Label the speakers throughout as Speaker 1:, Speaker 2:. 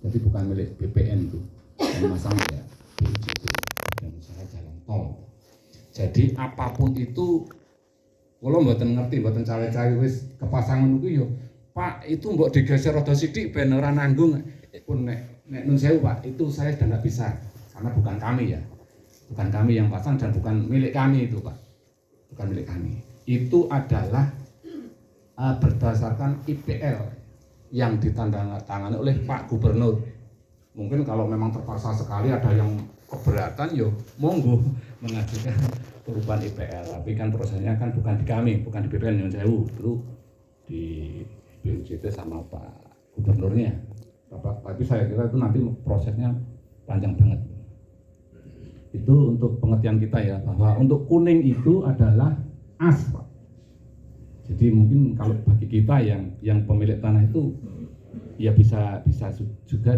Speaker 1: Jadi bukan milik BPN itu. Yang masang ya BUJT, Badan Usaha Jalan Tol. Jadi apapun itu, kalau mboten ngerti, mboten cawe-cawe wis kepasangan itu yo, Pak itu mbok digeser rada sithik ben ora nanggung. Pun nek nun sewu Pak, itu saya sudah nggak bisa karena bukan kami ya. Bukan kami yang pasang dan bukan milik kami itu Pak. Bukan milik kami. Itu adalah berdasarkan IPL yang ditandatangani oleh Pak Gubernur. Mungkin kalau memang terpaksa sekali ada yang keberatan, yo monggo mengajukan perubahan IPL. Tapi kan prosesnya kan bukan di kami, bukan di BPN Nyun Sewu, itu di BUJT sama Pak Gubernurnya. Tapi saya kira itu nanti prosesnya panjang banget. Itu untuk pengertian kita ya, bahwa untuk kuning itu adalah as, Pak. Jadi mungkin kalau bagi kita yang pemilik tanah itu ya bisa juga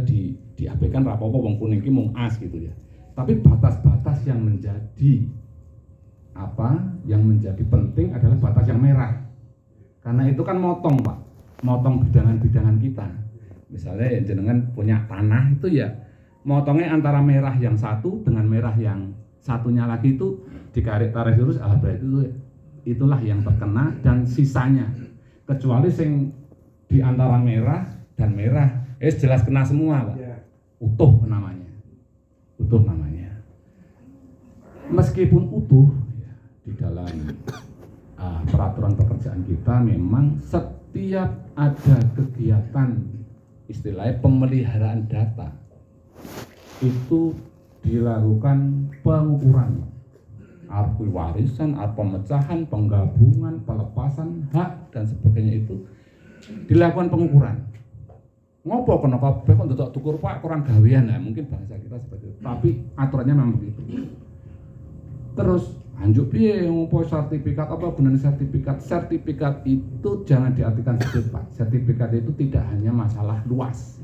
Speaker 1: diabaikan rapopo wong kuning ki mung as gitu ya. Tapi batas-batas yang menjadi penting adalah batas yang merah. Karena itu kan motong Pak, motong bidangan-bidangan kita. Misalnya jenengan punya tanah itu ya motongnya antara merah yang satu dengan merah yang satunya lagi itu dikarik tarik lurus, berarti itulah yang terkena dan sisanya kecuali sing di antara merah dan merah jelas kena semua Pak. Utuh namanya. Meskipun utuh ya, di dalam peraturan pekerjaan kita memang setiap ada kegiatan istilahnya pemeliharaan data itu dilakukan pengukuran akui warisan, pemecahan, penggabungan, pelepasan hak dan sebagainya itu dilakukan pengukuran. Ngopo kenapa kok ndak tukur Pak kurang gawean ya, mungkin bahasa kita seperti itu. Tapi aturannya memang begitu. Terus anjuk piye ngopo sertifikat apa gunanya sertifikat? Sertifikat itu jangan diartikan sedikit Pak. Sertifikat itu tidak hanya masalah luas.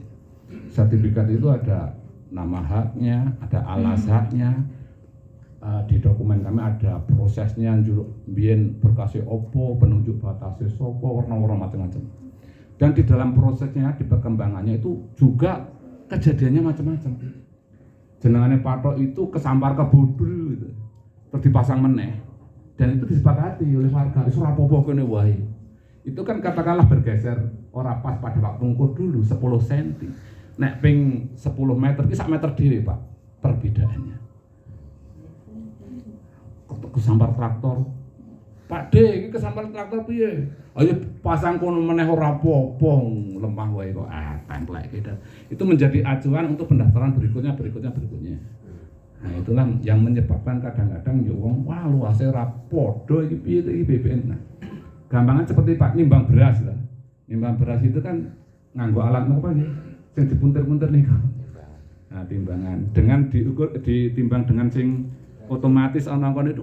Speaker 1: Sertifikat itu ada nama haknya, ada alas haknya. Di dokumen kami ada prosesnya, biyen berkasih opo, penunjuk batasnya sopo, warna-warna macam-macam. Dan di dalam prosesnya, di perkembangannya itu juga kejadiannya macam-macam. Jenengannya patok itu kesampar ke bodul gitu. Terus dipasang meneh. Dan itu disepakati oleh warga, itu rapopo kene wae. Itu kan katakanlah bergeser ora pas pada waktu ngukur dulu 10 cm. Nek ping 10 meter, sak meter dhewe Pak perbedaannya. Kesampar traktor. Pak D, iki kesampar traktor piye? Ayo pasang kono meneh ora apa-apa, lemah wae kok templek gitu. Itu menjadi acuan untuk pendaftaran berikutnya. Nah, itulah yang menyebabkan kadang-kadang yo wong wah luase ora padha iki piye iki BPN. Nah, gampangan seperti Pak nimbang beras lah. Nimbang beras itu kan nganggo alat apa nggih? Sing dipuntir-puntir niku. Nah, timbangan dengan diukur ditimbang dengan sing otomatis ana-ana itu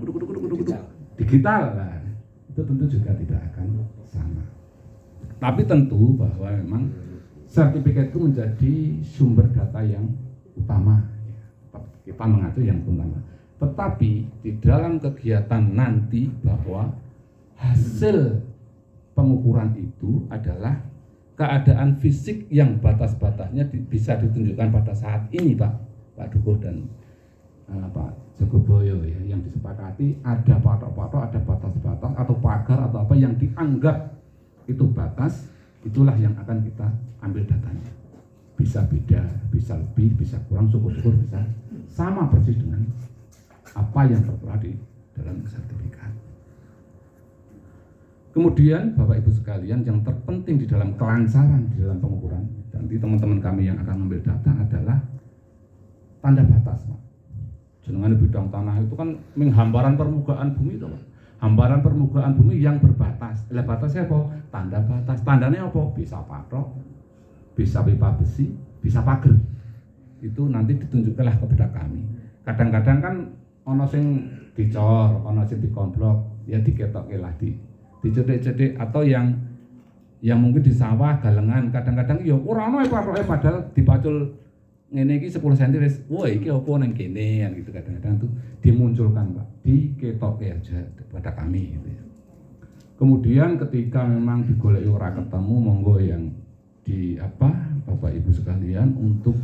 Speaker 1: digital lah. Itu tentu juga tidak akan sama. Tapi tentu bahwa memang sertifikat itu menjadi sumber data yang utama. Kita mengacu yang utama. Tetapi di dalam kegiatan nanti bahwa hasil pengukuran itu adalah keadaan fisik yang batas-batasnya bisa ditunjukkan pada saat ini Pak Dukuh dan Pak Jogoboyo ya, yang disepakati ada patok-patok, ada batas-batas atau pagar atau apa yang dianggap itu batas, itulah yang akan kita ambil datanya. Bisa beda, bisa lebih, bisa kurang, syukur-syukur bisa sama persis dengan apa yang tertera di dalam sertifikat. Kemudian Bapak Ibu sekalian, yang terpenting di dalam kelancaran di dalam pengukuran, nanti teman-teman kami yang akan mengambil data adalah tanda batas Pak. Jenengan bidang tanah itu kan menghamparan permukaan bumi itu Pak. Hamparan permukaan bumi yang berbatas. Lah batasnya apa? Tanda batas. Tandanya apa? Bisa patok, bisa pipa besi, bisa pagar. Itu nanti ditunjukkanlah kepada kami. Kadang-kadang kan ono sing dicor, ono sing dikomplok, ya diketokke lah dicedik-cedik atau yang mungkin di sawah galengan kadang-kadang ya ora ono patoke padahal dipacul ngene iki 10 cm wis wah iki opo nang kene kan gitu kadang-kadang tuh dimunculkan Pak diketokke aja kepada kami gitu ya. Kemudian ketika memang digoleki ora ketemu monggo yang Bapak Ibu sekalian untuk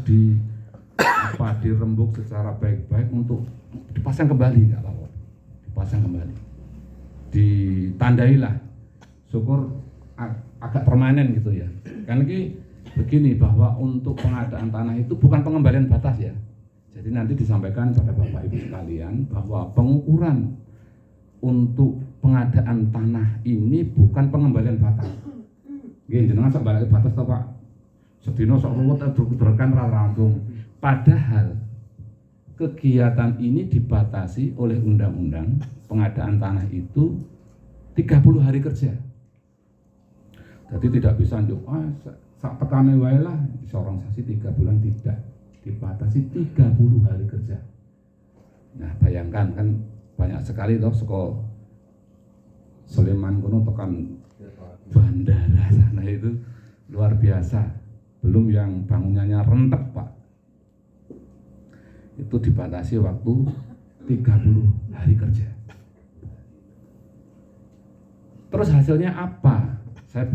Speaker 1: dirembuk secara baik-baik untuk dipasang kembali, nggak apa-apa, dipasang kembali, ditandailah, syukur agak permanen gitu ya. Kan ini begini, bahwa untuk pengadaan tanah itu bukan pengembalian batas ya. Jadi nanti disampaikan pada Bapak Ibu sekalian bahwa pengukuran untuk pengadaan tanah ini bukan pengembalian batas. Nggih, jenengan sak balik batas to, Pak. Sedina sok ruwet berkan langsung. Padahal kegiatan ini dibatasi oleh undang-undang pengadaan tanah itu 30 hari kerja. Jadi tidak bisa sak petane wae lah seorang sasi 3 bulan, tidak, dibatasi 30 hari kerja. Nah, bayangkan kan banyak sekali toh sekolah Sleman kono tekan bandara sana itu luar biasa. Belum yang bangunannya rentek, Pak. Itu dibatasi waktu 30 hari kerja. Terus hasilnya apa? Saya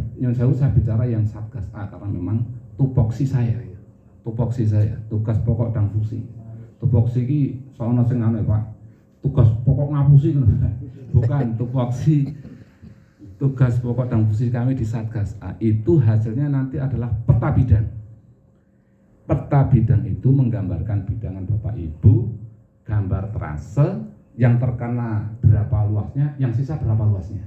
Speaker 1: bicara yang Satgas A karena memang tupoksi saya, tugas pokok dan fungsi. Tupoksi ini soalnya sing anu Pak, tugas pokok ngapusi, bukan tupoksi. Tugas pokok dan fungsi kami di Satgas A itu hasilnya nanti adalah peta bidang. Peta bidang itu menggambarkan bidangan Bapak Ibu, gambar trase, yang terkena berapa luasnya, yang sisa berapa luasnya.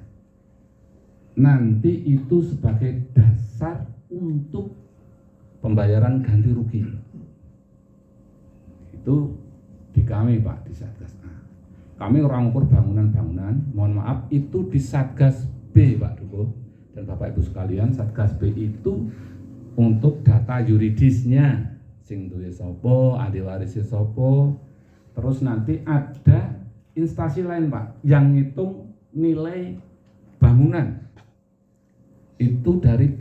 Speaker 1: Nanti itu sebagai dasar untuk pembayaran ganti rugi. Itu di kami Pak, di Satgas A. Kami orang ukur bangunan-bangunan, mohon maaf, itu di Satgas B Pak Duko dan Bapak Ibu sekalian. Satgas B itu untuk data yuridisnya, sing duwe sapa, ahli warisnya sapa. Terus nanti ada instansi lain Pak yang ngitung nilai bangunan. Itu dari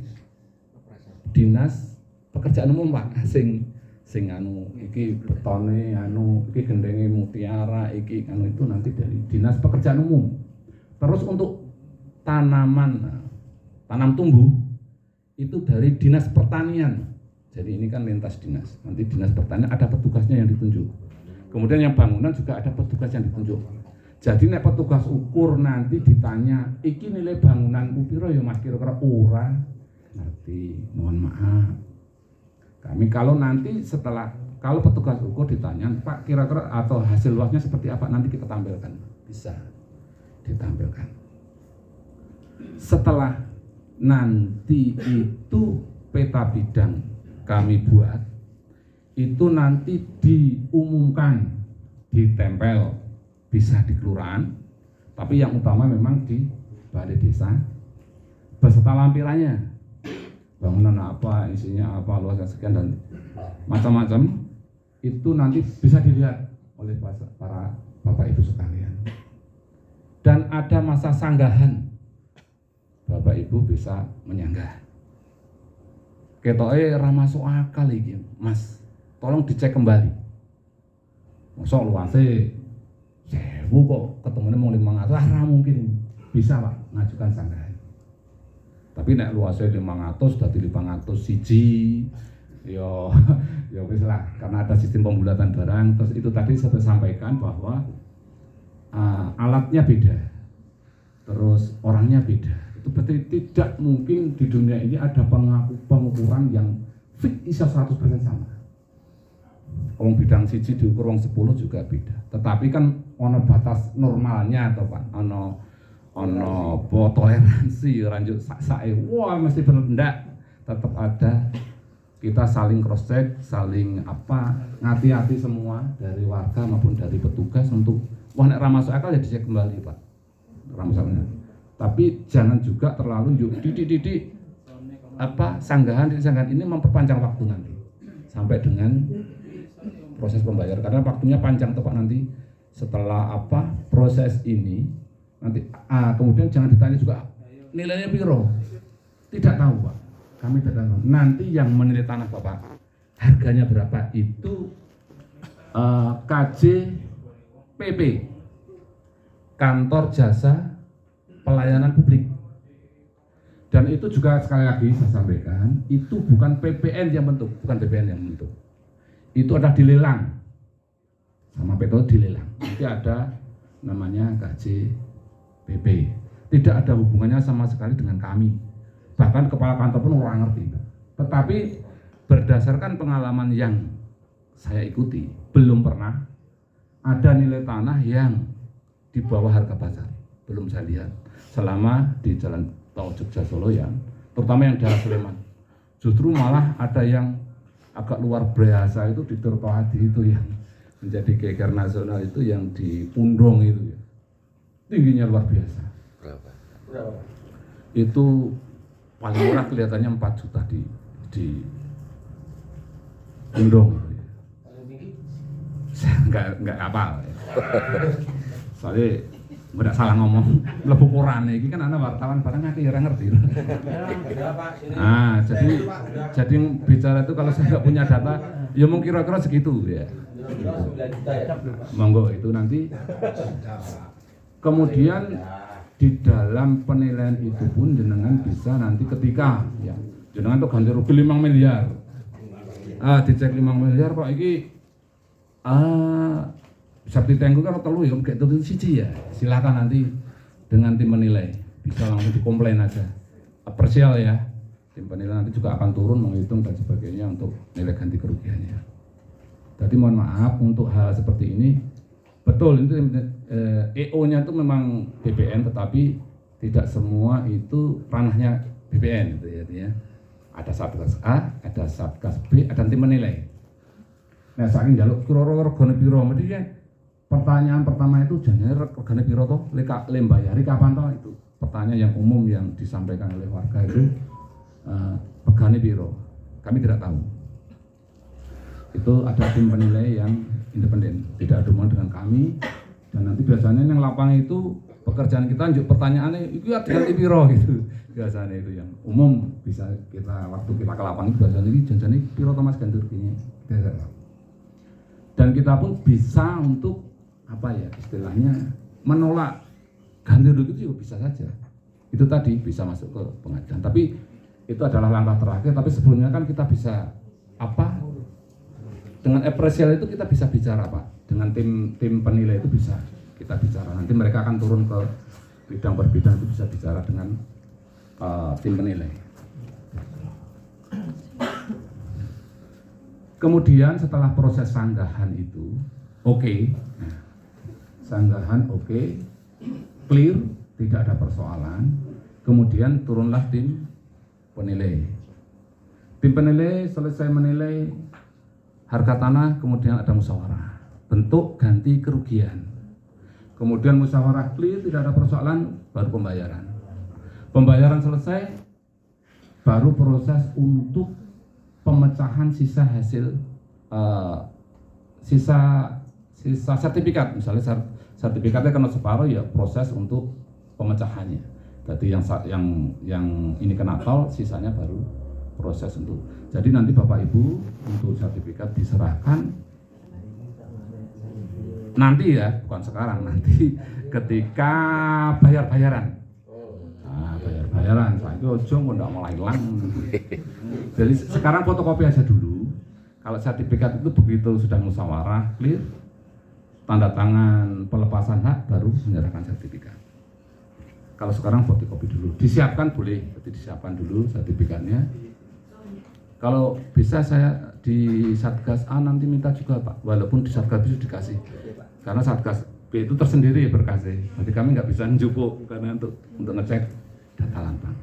Speaker 1: Dinas Pekerjaan Umum Pak, sing anu iki betone anu iki gendenge mutiara iki anu, itu nanti dari Dinas Pekerjaan Umum. Terus untuk tanam tumbuh itu dari Dinas Pertanian. Jadi ini kan lintas dinas. Nanti Dinas Pertanian ada petugasnya yang ditunjuk. Kemudian yang bangunan juga ada petugas yang ditunjuk. Jadi nek petugas ukur nanti ditanya, iki nilai bangunanku piro ya Mas, kira-kira ora ngerti. Mohon maaf. Kami kalau petugas ukur ditanya, Pak kira-kira atau hasil luasnya seperti apa, nanti kita tampilkan. Bisa ditampilkan. Setelah nanti itu peta bidang kami buat, itu nanti diumumkan, ditempel, bisa di kelurahan, tapi yang utama memang di balai desa beserta lampirannya, bangunan apa, isinya apa, luasnya sekian dan macam-macam. Itu nanti bisa dilihat oleh para Bapak Ibu sekalian. Dan ada masa sanggahan, Bapak Ibu bisa menyanggah. Ketoke ra masuk akal iki, Mas. Tolong dicek kembali. Mosok luase 1000 kok ketemune mung 500, ra mungkin. Bisa Pak ngajukan sanggahan. Tapi nek luase 500 dadi 500 siji, ya wis lah, karena ada sistem pembulatan barang. Terus itu tadi saya sampaikan bahwa alatnya beda, terus orangnya beda. Itu berarti tidak mungkin di dunia ini ada pengukuran yang fit bisa 100% sama. Wong bidang siji diukur wong 10 juga beda. Tetapi kan ono batas normalnya atau Pak, ono toleransi ranjuk sak-sake. Wah, mesti bener ndak. Tetap ada, kita saling cross check, saling ngati-hati semua dari warga maupun dari petugas untuk wah nek ra masuk akal ya dicek kembali Pak. Ra masuk akal. Tapi jangan juga terlalu didik sanggahan ini memperpanjang waktu nanti sampai dengan proses pembayaran, karena waktunya panjang tuh Pak. Nanti setelah proses ini nanti kemudian jangan ditanya juga nilainya piro, tidak tahu Pak, kami tidak tahu. Nanti yang menilai tanah Bapak harganya berapa itu KJPP, Kantor Jasa Pelayanan Publik. Dan itu juga sekali lagi saya sampaikan, itu bukan PPN yang bentuk, bukan PPN yang bentuk. Itu adalah dilelang. Sama PTO dilelang. Nanti ada namanya KJPP. Tidak ada hubungannya sama sekali dengan kami. Bahkan kepala kantor pun orang ngerti. Tetapi berdasarkan pengalaman yang saya ikuti, belum pernah ada nilai tanah yang di bawah harga pasar. Belum saya lihat selama di Jalan Tol Jogja Solo ya, terutama yang daerah Sleman. Justru malah ada yang agak luar biasa itu di Tirtohadi itu yang menjadi geger nasional itu yang di Pundong itu ya. Tingginya luar biasa.
Speaker 2: Berapa?
Speaker 1: Itu paling murah kelihatannya 4 juta di Pundong itu ya. Saya enggak hafal ya. Soalnya nggak salah ngomong, mlebu Quran iki kan ana wartawan barang akeh ora ngerti. Ah, jadi bicara itu kalau saya nggak punya data, ya mungkin kira-kira segitu ya. Monggo itu nanti. Kemudian di dalam penilaian itu pun jenengan bisa nanti ketika ya jenengan tuh ganti rugi 5 miliar. Dicek 5 miliar Pak iki Sabti Tengku kan telu ya, kayak itu siji ya. Silakan nanti dengan tim penilai bisa langsung dikomplain aja. Parsial ya. Tim penilai nanti juga akan turun menghitung dan sebagainya untuk nilai ganti kerugiannya. Jadi mohon maaf untuk hal seperti ini. Betul itu EO-nya itu memang BPN tetapi tidak semua itu ranahnya BPN gitu ya. Ada Satgas A, ada Satgas B, ada tim penilai. Nah, saking jaluk kira-kira regane piro mesti ya. Pertanyaan pertama itu jangan regane piro toh lembayari kapan toh itu pertanyaan yang umum yang disampaikan oleh warga itu regane piro kami tidak tahu. Itu ada tim penilai yang independen tidak ada hubungan dengan kami dan nanti biasanya yang lapangan itu pekerjaan kita lanjut pertanyaannya itu ya ganti piro gitu biasanya itu yang umum bisa kita waktu kita ke lapangan itu biasanya ini janjane piro toh Mas ganti ruginya dan kita pun bisa untuk apa ya istilahnya menolak ganti rugi itu juga bisa saja. Itu tadi bisa masuk ke pengadilan. Tapi itu adalah langkah terakhir. Tapi sebelumnya kan kita bisa apa dengan apresial itu kita bisa bicara Pak. Dengan tim penilai itu bisa kita bicara. Nanti mereka akan turun ke bidang per bidang itu bisa bicara dengan tim penilai. Kemudian setelah proses sanggahan itu oke. Sanggahan oke, clear, tidak ada persoalan. Kemudian turunlah tim penilai. Tim penilai selesai menilai harga tanah, kemudian ada musyawarah. Bentuk ganti kerugian. Kemudian musyawarah clear, tidak ada persoalan, baru pembayaran. Pembayaran selesai, baru proses untuk pemecahan sisa hasil sisa sertifikat, misalnya sertifikatnya kena separuh ya proses untuk pemecahannya. Jadi yang ini kena tol, sisanya baru proses untuk. Jadi nanti Bapak Ibu untuk sertifikat diserahkan nanti ya, bukan sekarang, nanti ketika bayar-bayaran. Bayar-bayaran, saya ojo nggak mulai hilang. Jadi sekarang fotokopi aja dulu. Kalau sertifikat itu begitu sudah musyawarah clear, tanda tangan pelepasan hak baru menyerahkan sertifikat. Kalau sekarang fotokopi dulu, disiapkan boleh, jadi disiapkan dulu sertifikatnya. Kalau bisa saya di Satgas A nanti minta juga Pak, walaupun di Satgas B dikasih, karena Satgas B itu tersendiri berkasih, jadi kami nggak bisa njupuk karena untuk ngecek data lantang.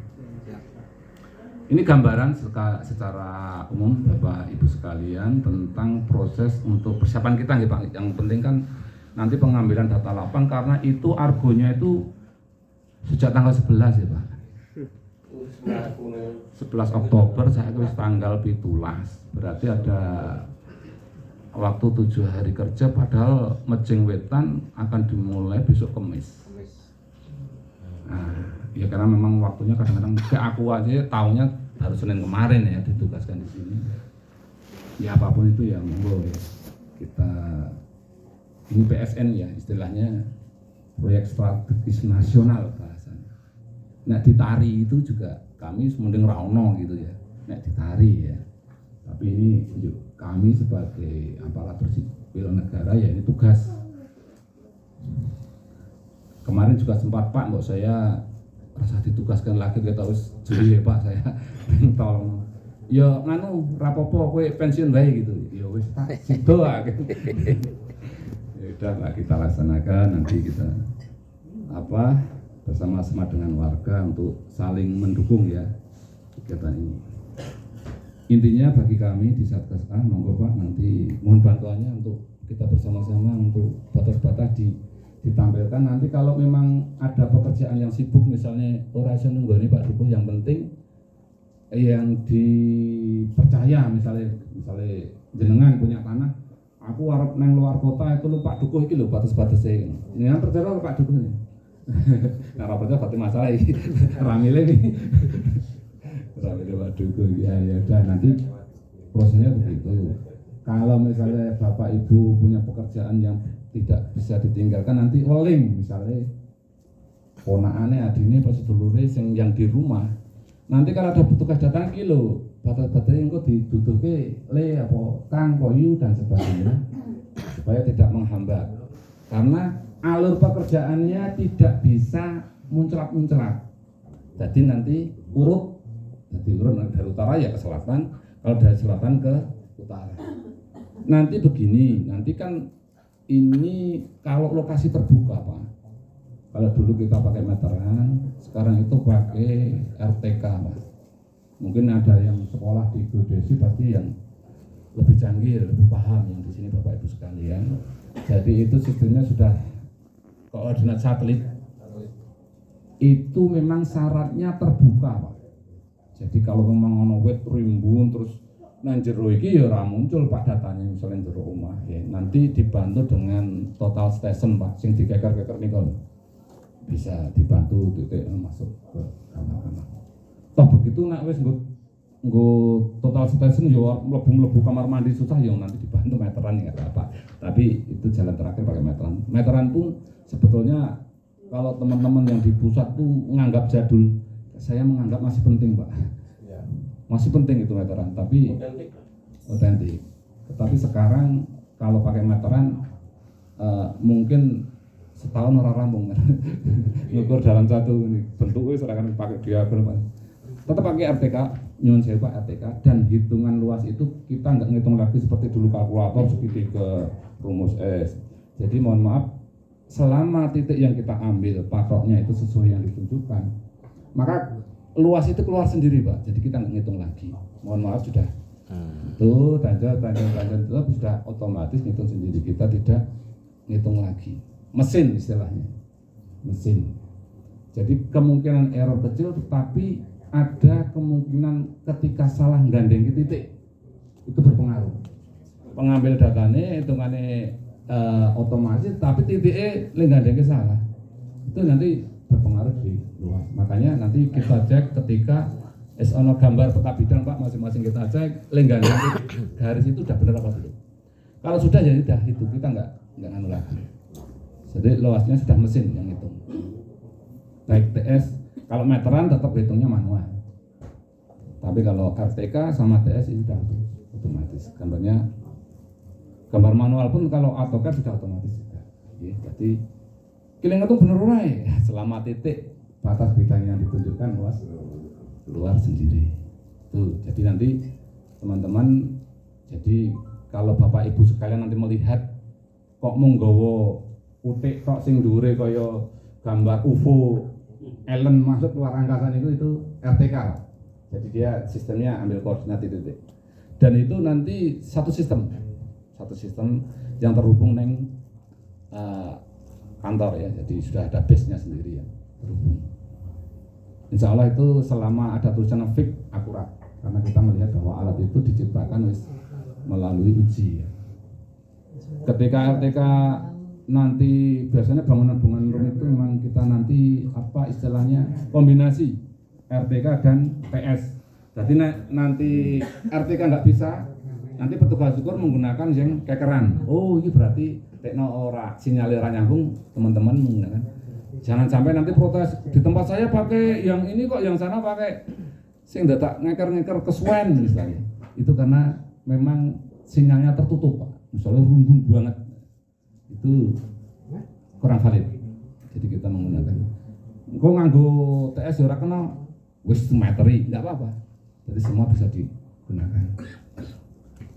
Speaker 1: Ini gambaran secara umum Bapak Ibu sekalian tentang proses untuk persiapan kita ya Pak. Yang penting kan nanti pengambilan data lapang karena itu argonya itu sejak tanggal 11 ya Pak. 11 Oktober saya tulis tanggal 17. Berarti ada waktu 7 hari kerja padahal Mejeng Wetan akan dimulai besok Kamis. Nah, ya karena memang waktunya kadang-kadang kayak aku aja tahunya baru Senin kemarin ya ditugaskan di sini. Ya apapun itu ya monggo ya. Kita ini PSN ya istilahnya proyek strategis nasional bahasanya. Nah di Tari itu juga kami mending ra ono gitu ya nek ditari ya. Tapi ini kami sebagai aparatur sipil negara ya ini tugas. Kemarin juga sempat Pak, kok saya rasa ditugaskan lagi kita wis jeli ya Pak, saya tolong. Ya nganu rapopo kowe pensiun bae gitu. Ya wis tak sido ah. Ya udah Pak, kita laksanakan, nanti kita bersama-sama dengan warga untuk saling mendukung ya kegiatan ini. Intinya bagi kami di Satgas A, monggo Pak, nanti mohon bantuannya untuk kita bersama-sama untuk batas-batas ditampilkan. Nanti kalau memang ada pekerjaan yang sibuk, misalnya ora iso nunggoni Pak Dukuh, yang penting yang dipercaya, misalnya jenengan punya tanah, aku arep nang luar kota itu lho Pak Dukuh iki lho batas-batasnya. Jenengan percaya karo Pak Dukuh. Nah, ora percaya berarti masalah iki. Ramile iki. Ramile Pak Dukuh ya udah nanti prosesnya begitu. Kalau misalnya Bapak Ibu punya pekerjaan yang tidak bisa ditinggalkan, nanti weling misalnya ponakane adine pas sedulure yang di rumah, nanti kalau ada petugas datang kilo batas-batasnya engko diduduke kang koyu dan sebagainya supaya tidak menghambat, karena alur pekerjaannya tidak bisa muncrat. Jadi nanti urut dari utara ya ke selatan, kalau dari selatan ke utara. Nanti begini, nanti kan ini kalau lokasi terbuka Pak. Kalau dulu kita pakai meteran, sekarang itu pakai RTK Pak. Mungkin ada yang sekolah di geodesi pasti yang lebih canggih, lebih paham yang di sini Bapak Ibu sekalian. Jadi itu sistemnya sudah koordinat satelit. Itu memang syaratnya terbuka Pak. Jadi kalau memang ono wet rimbun terus nang jero iki ya ora muncul Pak datanya misalnya jero omah ya. Nanti dibantu dengan total station Pak sing dikeker-keker niku. Bisa dibantu titik masuk ke kamar-kamar. Toh begitu nek wis nggo total station ya mlebu kamar mandi susah ya nanti dibantu meteran ya apa. Tapi itu jalan terakhir pakai meteran. Meteran pun sebetulnya kalau teman-teman yang di pusat tuh menganggap jadul, saya menganggap masih penting Pak. Masih penting itu meteran, tapi otentik. Tetapi sekarang kalau pakai meteran mungkin setahun orang rampung kan. Ngukur dalam satu bentuknya sekarang pakai diagram. Tetap pakai RTK, nyuwun sewu Pak RTK, dan hitungan luas itu kita nggak ngitung lagi seperti dulu kalkulator segitiga rumus S. Jadi mohon maaf, selama titik yang kita ambil patoknya itu sesuai yang ditunjukkan, maka luas itu keluar sendiri Pak, jadi kita nggak ngitung lagi. Mohon maaf sudah itu tanda itu sudah otomatis ngitung sendiri, kita tidak ngitung lagi. Mesin istilahnya, mesin. Jadi kemungkinan error kecil, tetapi ada kemungkinan ketika salah gandeng titik itu berpengaruh. Pengambil datanya hitungannya otomatis, tapi titiknya gandengnya salah, itu nanti berpengaruh di luas. Makanya nanti kita cek ketika ono gambar peta bidang Pak, masing-masing kita cek lenggandeng garis itu udah benar apa belum. Kalau sudah ya sudah, itu kita nggak anu lagi. Jadi luasnya sudah mesin yang hitung. Baik TS, kalau meteran tetap hitungnya manual. Tapi kalau RTK sama TS itu sudah otomatis. Gambar manual pun kalau AutoCAD sudah otomatis juga. Jadi kileng itu bener wae, selama titik batas bidang yang ditunjukkan luar sendiri. Tuh, jadi nanti teman-teman, jadi kalau Bapak Ibu sekalian nanti melihat kok menggawa utik tok sing dhuwure kaya gambar UFO Ellen masuk luar angkasa itu RTK. Jadi dia sistemnya ambil koordinat titik. Dan itu nanti satu sistem yang terhubung neng kantor ya, jadi sudah ada base-nya sendiri ya terhubung. Insya Allah itu selama ada tulisan fix akurat, karena kita melihat bahwa alat itu diciptakan melalui uji ya. Ketika RTK nanti biasanya bangunan-bangunan rumah itu memang kita nanti apa istilahnya kombinasi RTK dan PS. Jadi nanti RTK nggak bisa, nanti petugas ukur menggunakan yang kekeran. Oh ini berarti tekno ora sinyal ora nyambung, teman-teman menggunakan. Jangan sampai nanti protes di tempat saya pakai yang ini kok, yang sana pakai sing dadak ngeker-ngeker kesuwen misalnya. Itu karena memang sinyalnya tertutup, Pak. Misalnya rumbun banget. Itu kurang valid. Jadi kita menggunakan. Engko nganggo TS ora kena wis materi, enggak apa-apa. Jadi semua bisa digunakan.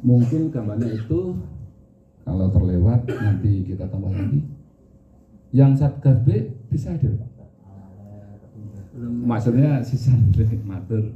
Speaker 1: Mungkin gambarnya itu kalau terlewat nanti kita tambah lagi. Yang Satgas B bisa hadir, Pak. Maksudnya sisa matur.